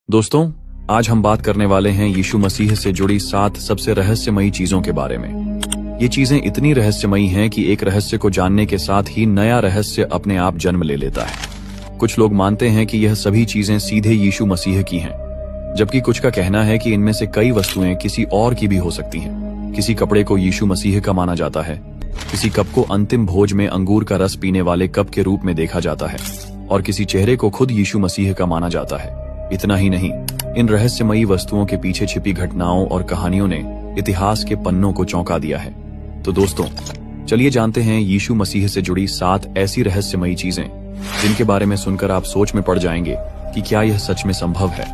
दोस्तों, आज हम बात करने वाले हैं यीशु मसीह से जुड़ी 7 सबसे रहस्यमयी चीजों के बारे में। ये चीजें इतनी रहस्यमयी हैं कि एक रहस्य को जानने के साथ ही नया रहस्य अपने आप जन्म ले लेता है। कुछ लोग मानते हैं कि यह सभी चीजें सीधे यीशु मसीह की हैं, जबकि कुछ का कहना है कि इनमें से कई वस्तुएं किसी और की भी हो सकती हैं। किसी कपड़े को यीशु मसीह का माना जाता है, किसी कप को अंतिम भोज में अंगूर का रस पीने वाले कप के रूप में देखा जाता है, और किसी चेहरे को खुद यीशु मसीह का माना जाता है। इतना ही नहीं, इन रहस्यमयी वस्तुओं के पीछे छिपी घटनाओं और कहानियों ने इतिहास के पन्नों को चौंका दिया है। तो दोस्तों, चलिए जानते हैं यीशु मसीह से जुड़ी 7 ऐसी रहस्यमयी चीजें जिनके बारे में सुनकर आप सोच में पड़ जाएंगे कि क्या यह सच में संभव है।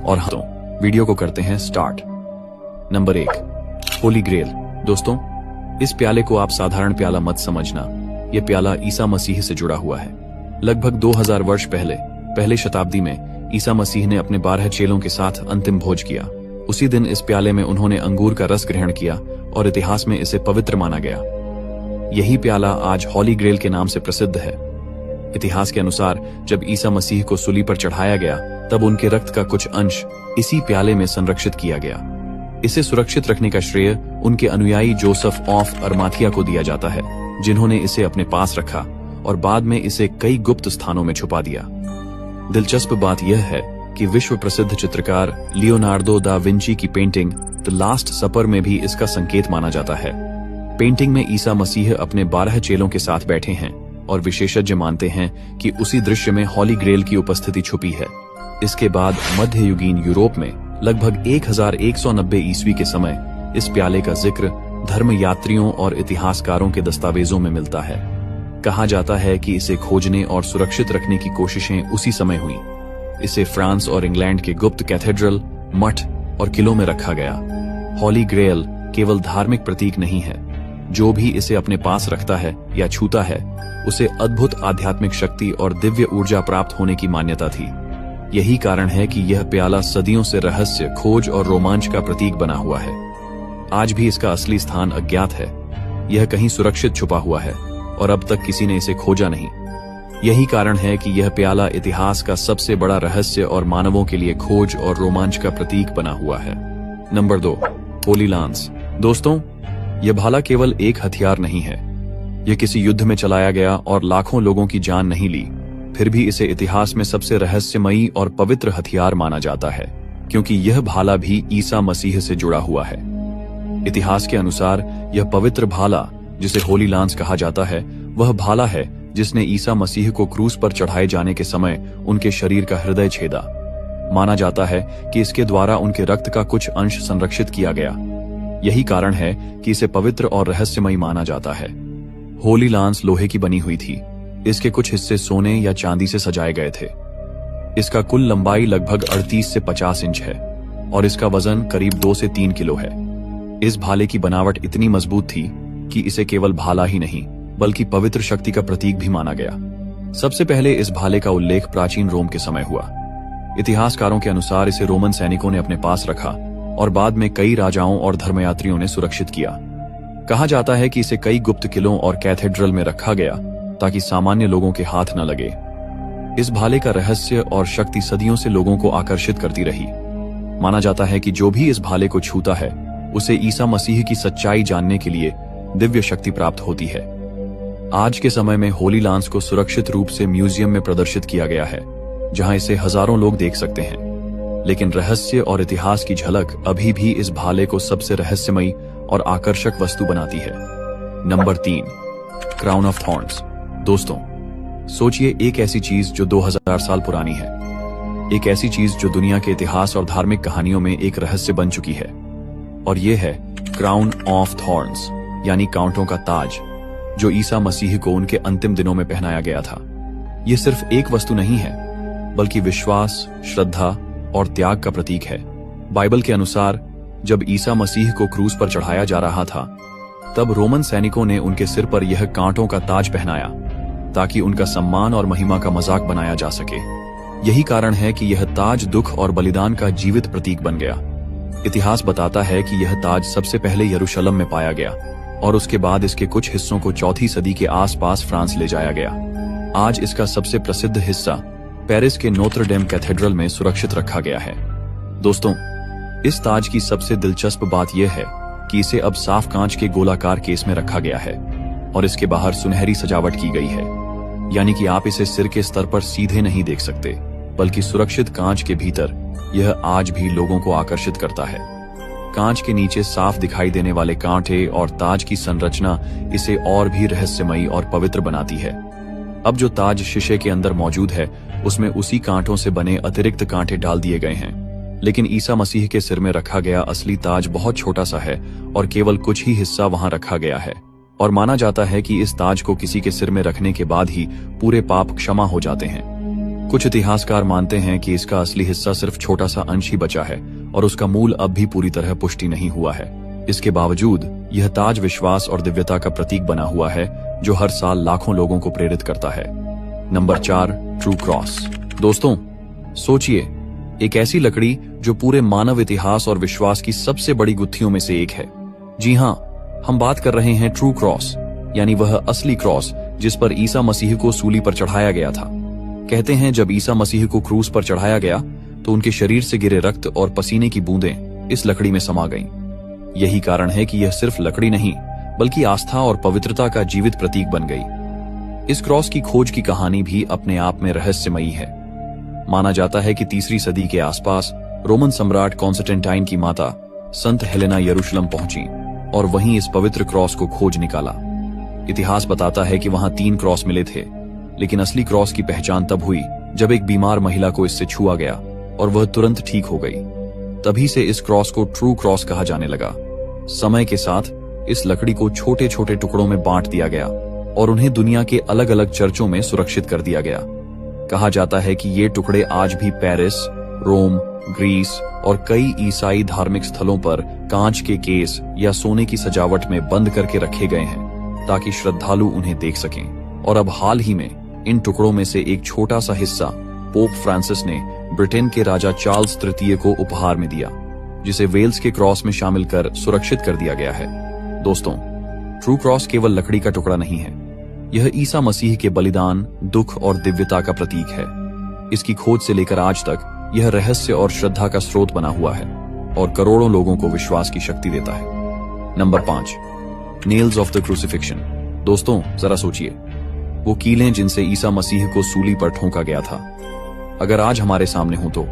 और हाँ, तो वीडियो को करते हैं स्टार्ट। नंबर 1, होली ग्रेल। दोस्तों, इस प्याले को आप साधारण प्याला मत समझना। यह प्याला ईसा मसीह से जुड़ा हुआ है। लगभग 2000 वर्ष पहले शताब्दी में ईसा मसीह ने अपने 12 चेलों के साथ अंतिम भोज किया। उसी दिन इस प्याले में उन्होंने अंगूर का रस ग्रहण किया और इतिहास में इसे पवित्र माना गया। यही प्याला आज होली ग्रेल के नाम से प्रसिद्ध है। इतिहास के अनुसार जब ईसा मसीह को सूली पर चढ़ाया गया, तब उनके रक्त का कुछ अंश इसी प्याले में संरक्षित किया गया। इसे सुरक्षित रखने का श्रेय उनके अनुयायी जोसेफ ऑफ अरमाथिया को दिया जाता है, जिन्होंने इसे अपने पास रखा और बाद में इसे कई गुप्त स्थानों में छुपा दिया। दिलचस्प बात यह है कि विश्व प्रसिद्ध चित्रकार लियोनार्डो दा विंची की पेंटिंग द लास्ट सपर में भी इसका संकेत माना जाता है। पेंटिंग में ईसा मसीह अपने 12 चेलों के साथ बैठे हैं और विशेषज्ञ मानते हैं कि उसी दृश्य में होली ग्रेल की उपस्थिति छुपी है। इसके बाद मध्ययुगीन यूरोप में लगभग 1190 ईस्वी के समय इस प्याले का जिक्र धर्म यात्रियों और इतिहासकारों के दस्तावेजों में मिलता है। कहा जाता है कि इसे खोजने और सुरक्षित रखने की कोशिशें उसी समय हुई। इसे फ्रांस और इंग्लैंड के गुप्त कैथेड्रल, मठ और किलों में रखा गया। होली ग्रेल केवल धार्मिक प्रतीक नहीं है। जो भी इसे अपने पास रखता है या छूता है, उसे अद्भुत आध्यात्मिक शक्ति और दिव्य ऊर्जा प्राप्त होने की मान्यता थी। यही कारण है कि यह प्याला सदियों से रहस्य, खोज और रोमांच का प्रतीक बना हुआ है। आज भी इसका असली स्थान अज्ञात है। यह कहीं सुरक्षित छुपा हुआ है और अब तक किसी ने इसे खोजा नहीं। यही कारण है कि यह प्याला इतिहास का सबसे बड़ा रहस्य और मानवों के लिए खोज और रोमांच का प्रतीक बना हुआ है। Number 2, Holi lance. दोस्तों, यह भाला केवल एक हथियार नहीं है। यह किसी युद्ध में चलाया गया और लाखों लोगों की जान नहीं ली। फिर भी इसे इतिहास में सबसे रहस्यमयी और पवित्र हथियार माना जाता है, क्योंकि यह भाला भी ईसा मसीह से जुड़ा हुआ है। इतिहास के अनुसार यह पवित्र भाला, जिसे होली लांस कहा जाता है, वह भाला है जिसने ईसा मसीह को क्रूस पर चढ़ाए जाने के समय उनके शरीर का हृदय छेदा। माना जाता है कि इसके द्वारा उनके रक्त का कुछ अंश संरक्षित किया गया। यही कारण है कि इसे पवित्र और रहस्यमयी माना जाता है। होली लांस लोहे की बनी हुई थी। इसके कुछ हिस्से सोने या चांदी से सजाए गए थे। इसका कुल लंबाई लगभग 38 से 50 इंच है और इसका वजन करीब 2 से 3 किलो है। इस भाले की बनावट इतनी मजबूत थी कि इसे केवल भाला ही नहीं, बल्कि पवित्र शक्ति का प्रतीक भी माना गया। सबसे पहले इस भाले का उल्लेख प्राचीन रोम के समय हुआ। इतिहासकारों के अनुसार इसे रोमन सैनिकों ने अपने पास रखा और बाद में कई राजाओं और धर्मयात्रियों ने सुरक्षित किया। कहा जाता है कि इसे कई गुप्त किलों और कैथेड्रल में रखा गया ताकि सामान्य लोगों के हाथ न लगे। इस भाले का रहस्य और शक्ति सदियों से लोगों को आकर्षित करती रही। माना जाता है कि जो भी इस भाले को छूता है, उसे ईसा मसीह की सच्चाई जानने के लिए दिव्य शक्ति प्राप्त होती है। आज के समय में होली लांस को सुरक्षित रूप से म्यूजियम में प्रदर्शित किया गया है, जहां इसे हजारों लोग देख सकते हैं। लेकिन रहस्य और इतिहास की झलक अभी भी इस भाले को सबसे रहस्यमयी और आकर्षक वस्तु बनाती है। Number 3, crown of thorns. दोस्तों, सोचिए, एक ऐसी चीज जो 2000 साल पुरानी है। एक ऐसी चीज जो दुनिया के इतिहास और धार्मिक कहानियों में एक रहस्य बन चुकी है, और ये है क्राउन ऑफ थॉर्न्स, यानी कांटों का ताज, जो ईसा मसीह को उनके अंतिम दिनों में पहनाया गया था। यह सिर्फ एक वस्तु नहीं है, बल्कि विश्वास, श्रद्धा और त्याग का प्रतीक है। बाइबल के अनुसार जब ईसा मसीह को क्रूस पर चढ़ाया जा रहा था, तब रोमन सैनिकों ने उनके सिर पर यह कांटों का ताज पहनाया ताकि उनका सम्मान और महिमा का मजाक बनाया जा सके। यही कारण है कि यह ताज दुख और बलिदान का जीवित प्रतीक बन गया। इतिहास बताता है कि यह ताज सबसे पहले यरूशलेम में पाया गया और उसके बाद इसके कुछ हिस्सों को 4वीं सदी के आसपास फ्रांस ले जाया गया। आज इसका सबसे प्रसिद्ध हिस्सा पेरिस के नोत्र डेम कैथेड्रल में सुरक्षित रखा गया है। दोस्तों, इस ताज की सबसे दिलचस्प बात यह है कि इसे अब साफ कांच के गोलाकार केस में रखा गया है और इसके बाहर सुनहरी सजावट की गई है, यानी कि आप इसे सिर के स्तर पर सीधे नहीं देख सकते, बल्कि सुरक्षित कांच के भीतर यह आज भी लोगों को आकर्षित करता है। कांच के नीचे साफ दिखाई देने वाले कांटे और ताज की संरचना इसे और भी रहस्यमयी और पवित्र बनाती है। अब जो ताज शीशे के अंदर मौजूद है उसमें उसी कांटों से बने अतिरिक्त कांटे डाल दिए गए हैं, लेकिन ईसा मसीह के सिर में रखा गया असली ताज बहुत छोटा सा है और केवल कुछ ही हिस्सा वहां रखा गया है। और माना जाता है कि इस ताज को किसी के सिर में रखने के बाद ही पूरे पाप क्षमा हो जाते हैं। कुछ इतिहासकार मानते हैं कि इसका असली हिस्सा सिर्फ छोटा सा अंश ही बचा है और उसका मूल अब भी पूरी तरह पुष्टि नहीं हुआ है। इसके बावजूद यह ताज विश्वास और दिव्यता का प्रतीक बना हुआ है, जो हर साल लाखों लोगों को प्रेरित करता है। Number 4, true cross. दोस्तों, सोचिए, एक ऐसी लकड़ी जो पूरे मानव इतिहास और विश्वास की सबसे बड़ी गुत्थियों में से एक है। जी हाँ, हम बात कर रहे हैं ट्रू क्रॉस, यानी वह असली क्रॉस जिस पर ईसा मसीह को सूली पर चढ़ाया गया था। कहते हैं जब ईसा मसीह को क्रूस पर चढ़ाया गया तो उनके शरीर से गिरे रक्त और पसीने की बूंदें इस लकड़ी में समा गईं। यही कारण है कि यह सिर्फ लकड़ी नहीं बल्कि आस्था और पवित्रता का जीवित प्रतीक बन गई। इस क्रॉस की खोज की कहानी भी अपने आप में रहस्यमयी है। माना जाता है कि 3री सदी के आसपास रोमन सम्राट कॉन्स्टेंटाइन की माता संत हेलेना यरूशलेम पहुंची और वहीं इस पवित्र क्रॉस को खोज निकाला। इतिहास बताता है कि वहां 3 क्रॉस मिले थे, लेकिन असली क्रॉस की पहचान तब हुई जब एक बीमार महिला को इससे छुआ गया और वह तुरंत ठीक हो गई। तभी से इस क्रॉस को ट्रू क्रॉस कहा जाने लगा। समय के साथ इस लकड़ी को छोटे छोटे टुकड़ों में बांट दिया गया और उन्हें दुनिया के अलग अलग चर्चों में सुरक्षित कर दिया गया। कहा जाता है कि ये टुकड़े आज भी पेरिस, रोम, ग्रीस और कई ईसाई धार्मिक स्थलों पर कांच के केस या सोने की सजावट में बंद करके रखे गए हैं ताकि श्रद्धालु उन्हें देख सकें। और अब हाल ही में इन टुकड़ों में से एक छोटा सा हिस्सा पोप फ्रांसिस ने ब्रिटेन के राजा चार्ल्स तृतीय को उपहार में दिया, जिसे वेल्स के क्रॉस में शामिल कर सुरक्षित कर दिया गया है। दोस्तों, ट्रू क्रॉस केवल लकड़ी का टुकड़ा नहीं है, यह ईसा मसीह के बलिदान, दुख और दिव्यता का प्रतीक है। इसकी खोज से लेकर आज तक यह रहस्य और श्रद्धा का स्रोत बना हुआ है और करोड़ों लोगों को विश्वास की शक्ति देता है। Number 5, nails of the crucifixion. दोस्तों, जरा सोचिए, वो कीलें जिनसे ईसा मसीह को सूली पर ठोंका गया था, अगर आज हमारे सामने हो तो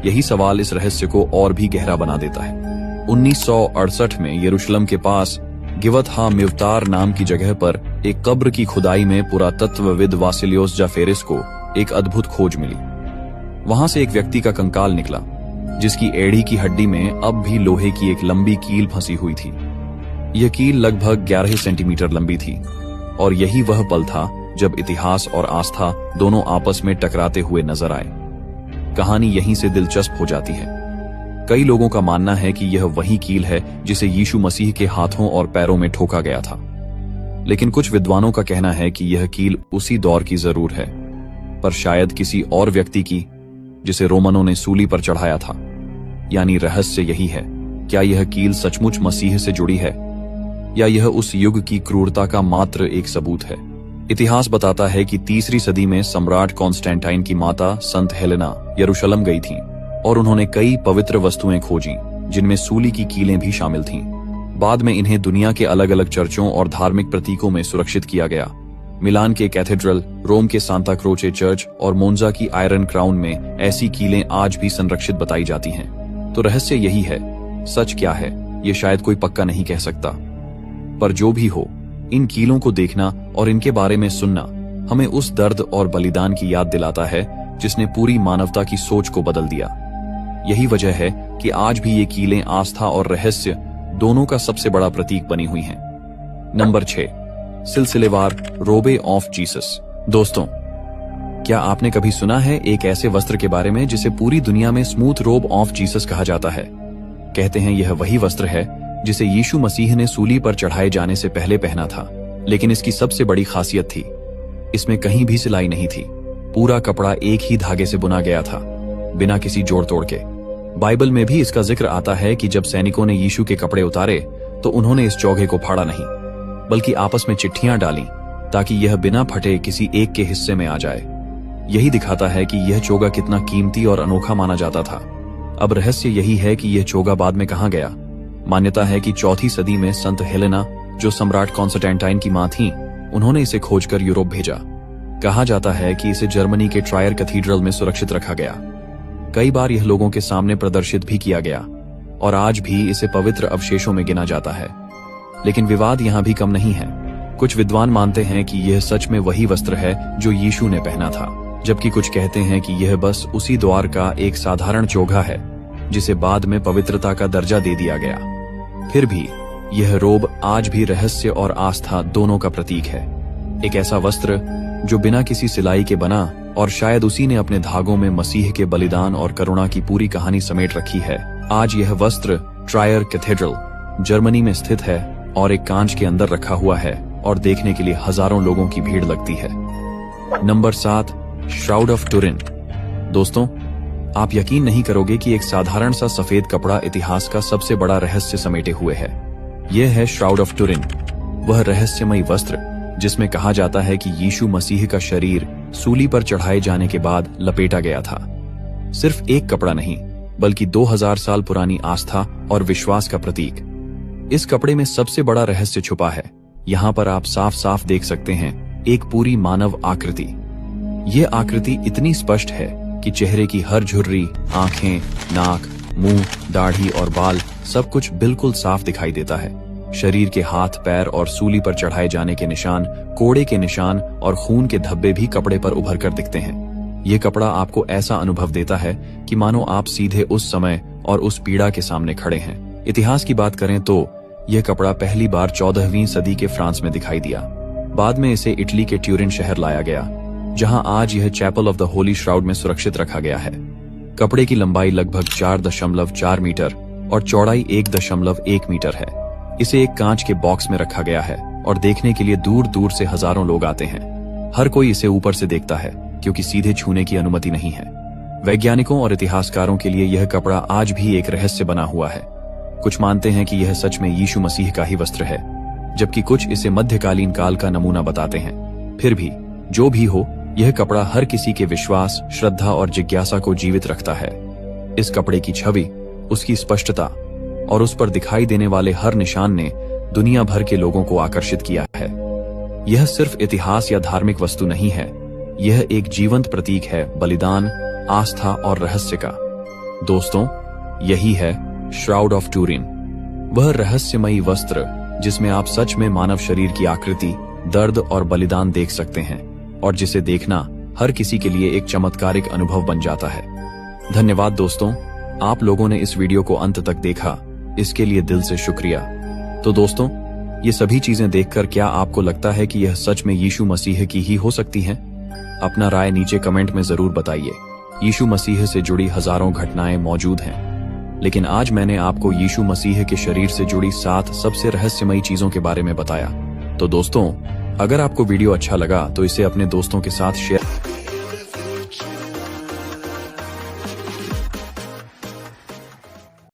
यही सवाल इस रहस्य को और भी गहरा बना देता है। 1968 में यरूशलेम के पास गिवत हा मिवतार नाम की जगह पर एक कब्र की खुदाई में पुरातत्वविद वासिलियोस जाफेरिस को एक अद्भुत खोज मिली। वहां से एक व्यक्ति का कंकाल निकला जिसकी एड़ी की हड्डी में अब भी लोहे की एक लंबी कील फंसी हुई थी। यह कील लगभग 11 सेंटीमीटर लंबी थी और यही वह पल था जब इतिहास और आस्था दोनों आपस में टकराते हुए नजर आए। कहानी यहीं से दिलचस्प हो जाती है। कई लोगों का मानना है कि यह वही कील है जिसे यीशु मसीह के हाथों और पैरों में ठोका गया था, लेकिन कुछ विद्वानों का कहना है कि यह कील उसी दौर की जरूर है, पर शायद किसी और व्यक्ति की जिसे रोमनों ने सूली पर चढ़ाया था। यानी रहस्य यही है, क्या यह कील सचमुच मसीह से जुड़ी है या यह उस युग की क्रूरता का मात्र एक सबूत है। इतिहास बताता है कि 3री सदी में सम्राट कॉन्स्टेंटाइन की माता संत हेलेना यरूशलेम गई थीं और उन्होंने कई पवित्र वस्तुएं खोजी जिनमें सूली की कीलें भी शामिल थीं। बाद में इन्हें दुनिया के अलग अलग चर्चों और धार्मिक प्रतीकों में सुरक्षित किया गया। मिलान के कैथेड्रल, रोम के सांता क्रोचे चर्च और मोन्जा की आयरन क्राउन में ऐसी कीलें आज भी संरक्षित बताई जाती हैं। तो रहस्य यही है। सच क्या है ये शायद कोई पक्का नहीं कह सकता, पर जो भी हो, इन कीलों को देखना और इनके बारे में सुनना हमें उस दर्द और बलिदान की याद दिलाता है जिसने पूरी मानवता की सोच को बदल दिया। यही वजह है कि आज भी ये कीलें आस्था और रहस्य दोनों का सबसे बड़ा प्रतीक बनी हुई हैं। नंबर 6, सिलसिलेवार रोबे ऑफ जीसस। दोस्तों, क्या आपने कभी सुना है एक ऐसे वस्त्र के बारे में जिसे पूरी दुनिया में स्मूथ रोब ऑफ जीसस कहा जाता है? कहते हैं यह वही वस्त्र है जिसे यीशु मसीह ने सूली पर चढ़ाए जाने से पहले पहना था, लेकिन इसकी सबसे बड़ी खासियत थी, इसमें कहीं भी सिलाई नहीं थी। पूरा कपड़ा एक ही धागे से बुना गया था, बिना किसी जोड़ तोड़ के। बाइबल में भी इसका जिक्र आता है कि जब सैनिकों ने यीशु के कपड़े उतारे तो उन्होंने इस चौगे को फाड़ा नहीं, बल्कि आपस में चिट्ठियां डाली ताकि यह बिना फटे किसी एक के हिस्से में आ जाए। यही दिखाता है कि यह चोगा कितना कीमती और अनोखा माना जाता था। अब रहस्य यही है कि यह चोगा बाद में कहाँ गया। मान्यता है कि 4वीं सदी में संत हेलेना, जो सम्राट कॉन्स्टेंटाइन की मां थीं, उन्होंने इसे खोजकर यूरोप भेजा। कहा जाता है कि इसे जर्मनी के ट्रायर कैथीड्रल में सुरक्षित रखा गया। कई बार यह लोगों के सामने प्रदर्शित भी किया गया और आज भी इसे पवित्र अवशेषों में गिना जाता है। लेकिन विवाद यहाँ भी कम नहीं है। कुछ विद्वान मानते हैं कि यह सच में वही वस्त्र है जो यीशु ने पहना था, जबकि कुछ कहते हैं कि यह बस उसी द्वार का एक साधारण चोगा है जिसे बाद में पवित्रता का दर्जा दे दिया गया। फिर भी यह रोब आज भी रहस्य और आस्था दोनों का प्रतीक है। एक ऐसा वस्त्र जो बिना किसी सिलाई के बना और शायद उसी ने अपने धागों में मसीह के बलिदान और करुणा की पूरी कहानी समेट रखी है। आज यह वस्त्र ट्रायर कैथेड्रल जर्मनी में स्थित है और एक कांच के अंदर रखा हुआ है और देखने के लिए हजारों लोगों की भीड़ लगती है। Number 7, shroud of Turin. दोस्तों, आप यकीन नहीं करोगे कि एक साधारण सा सफेद कपड़ा इतिहास का सबसे बड़ा रहस्य समेटे हुए है। यह है श्राउड ऑफ टुरिन, वह रहस्यमयी वस्त्र जिसमें कहा जाता है कि यीशु मसीह का शरीर सूली पर चढ़ाए जाने के बाद लपेटा गया था। सिर्फ एक कपड़ा नहीं, बल्कि 2000 साल पुरानी आस्था और विश्वास का प्रतीक। इस कपड़े में सबसे बड़ा रहस्य छुपा है। यहाँ पर आप साफ साफ देख सकते हैं एक पूरी मानव आकृति। ये आकृति इतनी स्पष्ट है कि चेहरे की हर झुर्री, आंखें, नाक, मुंह, दाढ़ी और बाल सब कुछ बिल्कुल साफ दिखाई देता है। शरीर के हाथ, पैर और सूली पर चढ़ाए जाने के निशान, कोड़े के निशान और खून के धब्बे भी कपड़े पर उभर कर दिखते हैं। ये कपड़ा आपको ऐसा अनुभव देता है कि मानो आप सीधे उस समय और उस पीड़ा के सामने खड़े हैं। इतिहास की बात करें तो यह कपड़ा पहली बार 14वीं सदी के फ्रांस में दिखाई दिया। बाद में इसे इटली के ट्यूरिन शहर लाया गया, जहां आज यह chapel of the holy shroud में सुरक्षित रखा गया है। कपड़े की लंबाई लगभग 4.4 मीटर और चौड़ाई 1.1 मीटर है। इसे एक कांच के बॉक्स में रखा गया है और देखने के लिए दूर दूर से हजारों लोग आते हैं। हर कोई इसे ऊपर से देखता है क्योंकि सीधे छूने की अनुमति नहीं है। वैज्ञानिकों और इतिहासकारों के लिए यह कपड़ा आज भी एक रहस्य बना हुआ है। कुछ मानते हैं कि यह सच में यीशु मसीह का ही वस्त्र है, जबकि कुछ इसे मध्यकालीन काल का नमूना बताते हैं। फिर भी जो भी हो, यह कपड़ा हर किसी के विश्वास, श्रद्धा और जिज्ञासा को जीवित रखता है। इस कपड़े की छवि, उसकी स्पष्टता और उस पर दिखाई देने वाले हर निशान ने दुनिया भर के लोगों को आकर्षित किया है। यह सिर्फ इतिहास या धार्मिक वस्तु नहीं है, यह एक जीवंत प्रतीक है बलिदान, आस्था और रहस्य का। दोस्तों, यही है श्राउड ऑफ टूरिन, वह रहस्यमयी वस्त्र जिसमें आप सच में मानव शरीर की आकृति, दर्द और बलिदान देख सकते हैं और जिसे देखना हर किसी के लिए एक चमत्कारिक अनुभव बन जाता है। धन्यवाद दोस्तों, आप लोगों ने इस वीडियो को अंत तक देखा, इसके लिए दिल से शुक्रिया। तो दोस्तों, ये सभी चीजें देखकर क्या आपको लगता है कि यह सच में यीशु मसीह की ही हो सकती हैं? अपना राय नीचे कमेंट में जरूर बताइए। यीशु मसीह से जुड़ी हजारों घटनाएं मौजूद हैं, लेकिन आज मैंने आपको यीशु मसीह के शरीर से जुड़ी 7 सबसे रहस्यमयी चीजों के बारे में बताया। तो दोस्तों, अगर आपको वीडियो अच्छा लगा तो इसे अपने दोस्तों के साथ शेयर